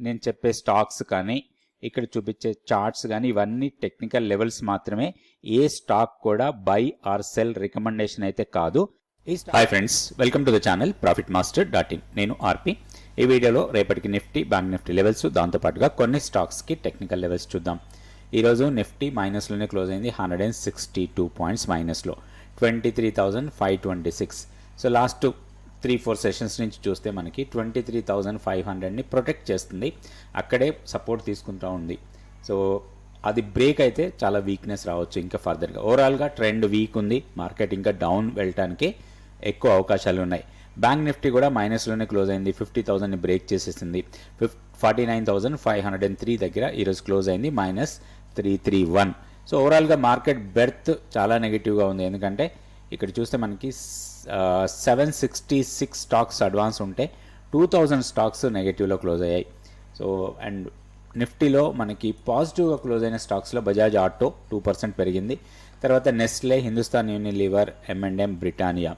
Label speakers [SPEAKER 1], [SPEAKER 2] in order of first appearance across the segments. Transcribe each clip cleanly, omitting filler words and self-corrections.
[SPEAKER 1] నేను చెప్పే స్టాక్స్ కానీ ఇక్కడ చూపించే చార్ట్స్ కానీ ఇవన్నీ టెక్నికల్ లెవెల్స్ మాత్రమే. ఏ స్టాక్ కూడా బై ఆర్ సెల్ రికమెండేషన్ అయితే కాదు. Hi friends, welcome to the channel profitmaster.in. నేను ఆర్పి. ఈ వీడియోలో రేపటికి నిఫ్టీ, బ్యాంక్ నిఫ్టీ లెవెల్స్, దాంతోపాటుగా కొన్ని స్టాక్స్కి టెక్నికల్ లెవెల్స్ చూద్దాం. ఈరోజు నిఫ్టీ మైనస్లోనే క్లోజ్ అయింది, 162 పాయింట్స్ మైనస్లో, 23,526. సో లాస్ట్ 3-4 సెషన్స్ నుంచి చూస్తే మనకి 23,500ని ప్రొటెక్ట్ చేస్తుంది, అక్కడే సపోర్ట్ తీసుకుంటూ ఉంది. సో అది బ్రేక్ అయితే చాలా వీక్నెస్ రావచ్చు ఇంకా ఫర్దర్గా. ఓవరాల్గా ట్రెండ్ వీక్ ఉంది, మార్కెట్ ఇంకా డౌన్ వెళ్ళటానికి ఎక్కువ అవకాశాలు ఉన్నాయి. బ్యాంక్ నిఫ్టీ కూడా మైనస్లోనే క్లోజ్ అయింది, 50,000ని బ్రేక్ చేసేసింది. 49,503 దగ్గర ఈరోజు క్లోజ్ అయింది, -331. సో ఓవరాల్గా మార్కెట్ బెర్త్ చాలా నెగిటివ్గా ఉంది. ఎందుకంటే ఇక్కడ చూస్తే మనకి 766 స్టాక్స్ అడ్వాన్స్ ఉంటే 2000 స్టాక్స్ నెగిటివ్లో క్లోజ్ అయ్యాయి. సో అండ్ నిఫ్టీలో మనకి పాజిటివ్గా క్లోజ్ అయిన స్టాక్స్లో బజాజ్ ఆటో 2% పెరిగింది. తర్వాత Nestle, Hindustan Unilever, M&M, Britannia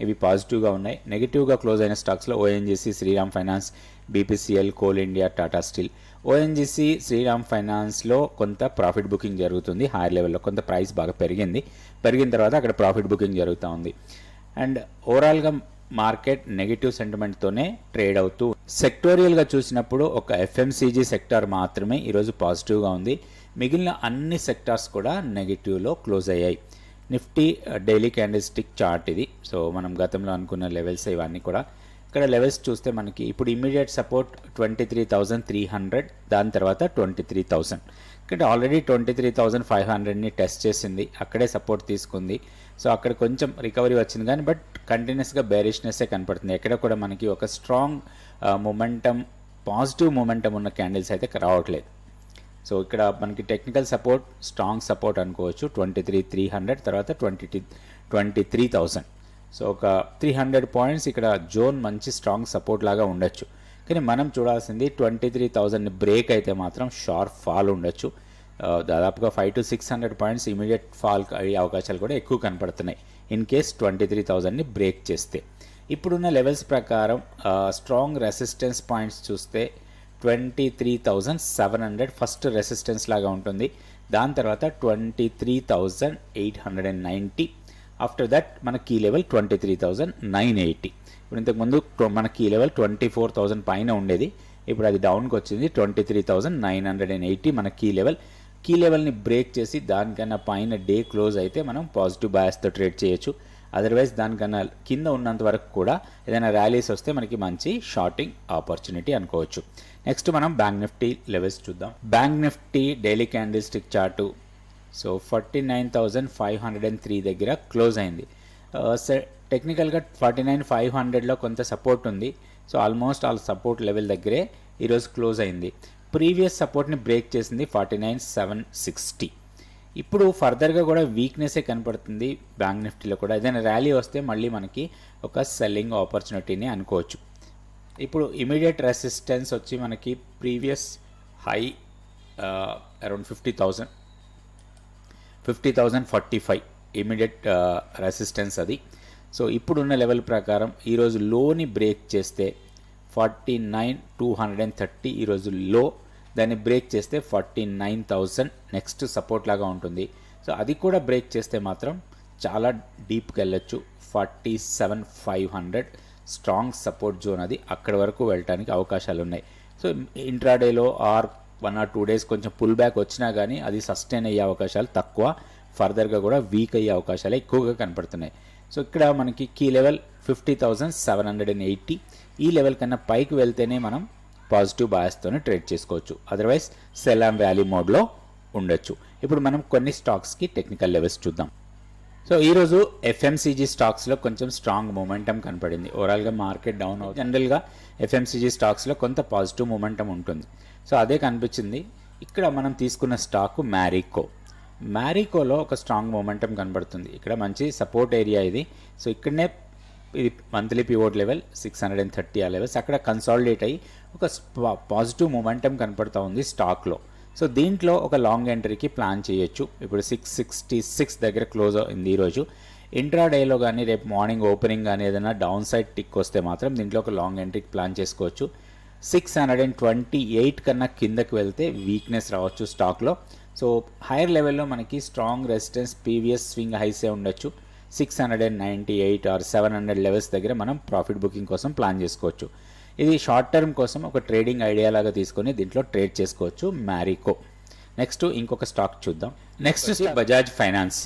[SPEAKER 1] ఇవి పాజిటివ్గా ఉన్నాయి. నెగిటివ్గా క్లోజ్ అయిన స్టాక్స్లో ONGC, Shriram Finance, BPCL, Coal India, Tata Steel. ONGC, Shriram ఫైనాన్స్లో కొంత ప్రాఫిట్ బుకింగ్ జరుగుతుంది హైయర్ లెవెల్లో. కొంత ప్రైస్ బాగా పెరిగిన తర్వాత అక్కడ ప్రాఫిట్ బుకింగ్ జరుగుతూ ఉంది. అండ్ ఓవరాల్గా మార్కెట్ నెగిటివ్ సెంటిమెంట్తోనే ట్రేడ్ అవుతూ, సెక్టోరియల్గా చూసినప్పుడు ఒక ఎఫ్ఎంసీజీ సెక్టార్ మాత్రమే ఈరోజు పాజిటివ్గా ఉంది. మిగిలిన అన్ని సెక్టార్స్ కూడా నెగిటివ్లో క్లోజ్ అయ్యాయి. Nifty daily candle stick chart ఇది. సో మనం గతంలో అనుకున్న లెవెల్స్ ఇవన్నీ కూడా ఇక్కడ లెవెల్స్ చూస్తే మనకి ఇప్పుడు ఇమీడియట్ సపోర్ట్ 23,300, దాని తర్వాత 23,000. ఇక్కడ ఆల్రెడీ 23,500ని టెస్ట్ చేసింది, అక్కడే సపోర్ట్ తీసుకుంది. సో అక్కడ కొంచెం రికవరీ వచ్చింది కానీ బట్ కంటిన్యూస్గా బేరిష్నెస్సే కనపడుతుంది. ఎక్కడ కూడా మనకి ఒక స్ట్రాంగ్ మొమెంటం, పాజిటివ్ మొమెంటం ఉన్న క్యాండిల్స్ అయితే రావట్లేదు. సో ఇక్కడ మనకి టెక్నికల్ సపోర్ట్, స్ట్రాంగ్ సపోర్ట్ అనుకోవచ్చు 23,300, తర్వాత 23,000. సో ఒక 300 పాయింట్స్ ఇక్కడ జోన్ మంచి స్ట్రాంగ్ సపోర్ట్ లాగా ఉండొచ్చు. కానీ మనం చూడాల్సింది 23,000ని బ్రేక్ అయితే మాత్రం షార్ప్ ఫాల్ ఉండొచ్చు. దాదాపుగా 500 to 600 పాయింట్స్ ఇమీడియట్ ఫాల్ అయ్యే అవకాశాలు కూడా ఎక్కువ కనపడుతున్నాయి ఇన్ కేస్ 23,000ని బ్రేక్ చేస్తే. ఇప్పుడున్న లెవెల్స్ ప్రకారం స్ట్రాంగ్ రెసిస్టెన్స్ పాయింట్స్ చూస్తే 23,700 ఫస్ట్ రెసిస్టెన్స్ లాగా ఉంటుంది. దాని తర్వాత 23,890. ఆఫ్టర్ దట్ మన కీ లెవెల్ 23,980. ఇప్పుడు ఇంతకుముందు మన కీ లెవెల్ 24,000 పైన ఉండేది, ఇప్పుడు అది డౌన్కి వచ్చింది. 23,980 మన కీ లెవెల్ని బ్రేక్ చేసి దానికన్నా పైన డే క్లోజ్ అయితే మనం పాజిటివ్ బయాస్తో ట్రేడ్ చేయొచ్చు. అదర్వైజ్ దానికన్నా కింద ఉన్నంత వరకు కూడా ఏదైనా ర్యాలీస్ వస్తే మనకి మంచి షార్టింగ్ ఆపర్చునిటీ అనుకోవచ్చు. నెక్స్ట్ మనం బ్యాంక్ నిఫ్టీ లెవెల్స్ చూద్దాం. Bank Nifty daily candle stick chart so 49,503 దగ్గర క్లోజ్ అయింది. టెక్నికల్గా 49,500లో కొంత సపోర్ట్ ఉంది. So almost all support level దగ్గరే ఈరోజు క్లోజ్ అయింది. ప్రీవియస్ సపోర్ట్ని బ్రేక్ చేసింది 49,760. ఇప్పుడు ఫర్దర్గా కూడా వీక్నెస్సే కనపడుతుంది బ్యాంక్ నిఫ్టీలో కూడా. ఏదైనా ర్యాలీ వస్తే మళ్ళీ మనకి ఒక సెల్లింగ్ ఆపర్చునిటీని అనుకోవచ్చు. ఇప్పుడు ఇమీడియట్ రెసిస్టెన్స్ వచ్చి మనకి previous high around 50,045 immediate resistance అది. సో ఇప్పుడున్న లెవెల్ ప్రకారం ఈరోజు లోని బ్రేక్ చేస్తే 49,230 ఈరోజు లో, దాన్ని బ్రేక్ చేస్తే 49,000 నెక్స్ట్ సపోర్ట్ లాగా ఉంటుంది. సో అది కూడా బ్రేక్ చేస్తే మాత్రం చాలా డీప్కి వెళ్ళొచ్చు. 47,500 స్ట్రాంగ్ సపోర్ట్ జోన్ అది, అక్కడి వరకు వెళ్ళడానికి అవకాశాలు ఉన్నాయి. సో ఇంట్రాడేలో ఆర్ 1 or 2 డేస్ కొంచెం పుల్ బ్యాక్ వచ్చినా కానీ అది సస్టైన్ అయ్యే అవకాశాలు తక్కువ, ఫర్దర్గా కూడా వీక్ అయ్యే అవకాశాలు ఎక్కువగా కనపడుతున్నాయి. సో ఇక్కడ మనకి కీ లెవెల్ 50,780. ఈ లెవెల్ కన్నా పైకి వెళ్తేనే మనం పాజిటివ్ బయాస్తోనే ట్రేడ్ చేసుకోవచ్చు, అదర్వైజ్ సెల్ అండ్ వ్యాలీ మోడ్లో ఉండొచ్చు. ఇప్పుడు మనం కొన్ని స్టాక్స్కి టెక్నికల్ లెవెల్స్ చూద్దాం. సో ఈరోజు ఎఫ్ఎంసీజీ స్టాక్స్లో కొంచెం స్ట్రాంగ్ మొమెంటం కనపడింది. ఓవరాల్గా మార్కెట్ డౌన్ అవుతుంది. జనరల్గా ఎఫ్ఎంసీజీ స్టాక్స్లో కొంత పాజిటివ్ మొమెంటం ఉంటుంది. సో అదే కనిపించింది. ఇక్కడ మనం తీసుకున్న స్టాక్ మ్యారికోలో ఒక స్ట్రాంగ్ మొమెంటం కనబడుతుంది. ఇక్కడ మంచి సపోర్ట్ ఏరియా ఇది. సో ఇక్కడనే ఇది మంత్లీ పివోట్ లెవెల్ 630 ఆ లెవెల్స్ అక్కడ కన్సాలిడేట్ అయ్యి ఒక పాజిటివ్ మొమెంటం కనపడుతూ ఉంది స్టాక్లో. సో దీంట్లో ఒక లాంగ్ ఎంట్రీకి ప్లాన్ చేయొచ్చు. ఇప్పుడు 666 దగ్గర క్లోజ్ అయింది ఈరోజు. ఇంట్రాడేలో కానీ రేపు మార్నింగ్ ఓపెనింగ్ కానీ ఏదైనా డౌన్ సైడ్ టిక్ వస్తే మాత్రం దీంట్లో ఒక లాంగ్ ఎంట్రీకి ప్లాన్ చేసుకోవచ్చు. 628 కన్నా కిందకి వెళ్తే వీక్నెస్ రావచ్చు స్టాక్లో. సో హైయర్ లెవెల్లో మనకి స్ట్రాంగ్ రెసిస్టెన్స్ ప్రీవియస్ స్వింగ్ హైసే ఉండొచ్చు. 698 ఆర్ 700 లెవెల్స్ దగ్గర మనం ప్రాఫిట్ బుకింగ్ కోసం ప్లాన్ చేసుకోవచ్చు. ఇది షార్ట్ టర్మ్ కోసం ఒక ట్రేడింగ్ ఐడియా లాగా తీసుకొని దీంట్లో ట్రేడ్ చేసుకోవచ్చు మ్యారికో. నెక్స్ట్ ఇంకొక స్టాక్ చూద్దాం. నెక్స్ట్ బజాజ్ ఫైనాన్స్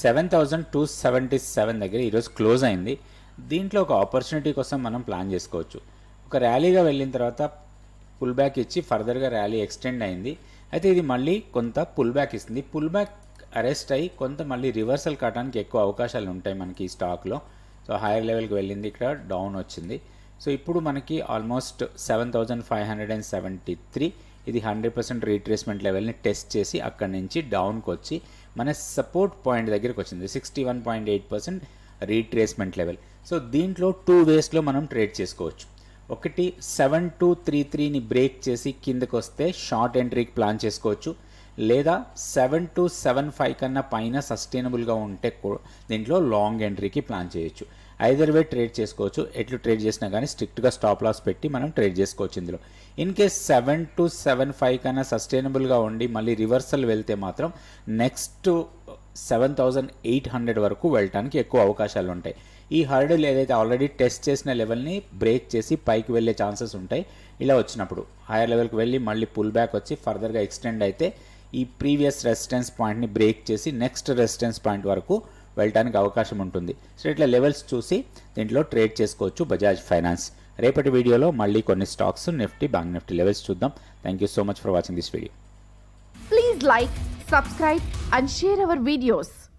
[SPEAKER 1] 7,277 దగ్గర ఈరోజు క్లోజ్ అయింది. దీంట్లో ఒక ఆపర్చునిటీ కోసం మనం ప్లాన్ చేసుకోవచ్చు. ఒక ర్యాలీగా వెళ్ళిన తర్వాత పుల్ బ్యాక్ ఇచ్చి ఫర్దర్గా ర్యాలీ ఎక్స్టెండ్ అయింది. అయితే ఇది మళ్ళీ కొంత పుల్ బ్యాక్ ఇస్తుంది. పుల్ బ్యాక్ అరెస్ట్ అయ్యి కొంత మళ్ళీ రివర్సల్ కావడానికి ఎక్కువ అవకాశాలు ఉంటాయి మనకి ఈ స్టాక్లో. సో హైయర్ లెవెల్కి వెళ్ళింది, ఇక్కడ డౌన్ వచ్చింది. సో ఇప్పుడు మనకి ఆల్మోస్ట్ 7,573, ఇది 100% రీట్రేస్మెంట్ లెవెల్ని టెస్ట్ చేసి అక్కడి నుంచి డౌన్కి వచ్చి మన సపోర్ట్ పాయింట్ దగ్గరికి వచ్చింది. 61.8% రీట్రేస్మెంట్ లెవెల్. సో దీంట్లో 2 వేస్లో మనం ట్రేడ్ చేసుకోవచ్చు. ఒకటి 7233ని బ్రేక్ చేసి కిందకు వస్తే షార్ట్ ఎంట్రీకి ప్లాన్ చేసుకోవచ్చు, లేదా 7275 కన్నా పైన సస్టైనబుల్గా ఉంటే దీంట్లో లాంగ్ ఎంట్రీకి ప్లాన్ చేయొచ్చు. ఐదర్ వే ట్రేడ్ చేసుకోవచ్చు. ఎట్లు ట్రేడ్ చేసినా కానీ స్ట్రిక్ట్గా స్టాప్ లాస్ పెట్టి మనం ట్రేడ్ చేసుకోవచ్చు. ఇందులో ఇన్ కేస్ 7275 కన్నా సస్టైనబుల్గా ఉండి మళ్ళీ రివర్సల్ వెళ్తే మాత్రం నెక్స్ట్ 7,800 వరకు వెళ్ళటానికి ఎక్కువ అవకాశాలు ఉంటాయి. ఈ హర్డల్ ఏదైతే ఆల్రెడీ టెస్ట్ చేసిన లెవెల్ని బ్రేక్ చేసి పైకి వెళ్ళే ఛాన్సెస్ ఉంటాయి. ఇలా వచ్చినప్పుడు హైయర్ లెవెల్కి వెళ్ళి మళ్ళీ పుల్ బ్యాక్ వచ్చి ఫర్దర్గా ఎక్స్టెండ్ అయితే ఈ ప్రీవియస్ రెసిస్టెన్స్ పాయింట్ని బ్రేక్ చేసి నెక్స్ట్ రెసిస్టెన్స్ పాయింట్ వరకు వెళ్ళడానికి అవకాశం ఉంటుంది. సో ఇట్లా లెవెల్స్ చూసి దీంట్లో ట్రేడ్ చేసుకోవచ్చు బజాజ్ ఫైనాన్స్. రేపటి వీడియోలో మళ్ళీ కొన్ని stocks Nifty, bank Nifty levels చూద్దాం. Thank you so much for watching this video.
[SPEAKER 2] Please like, subscribe and share our videos.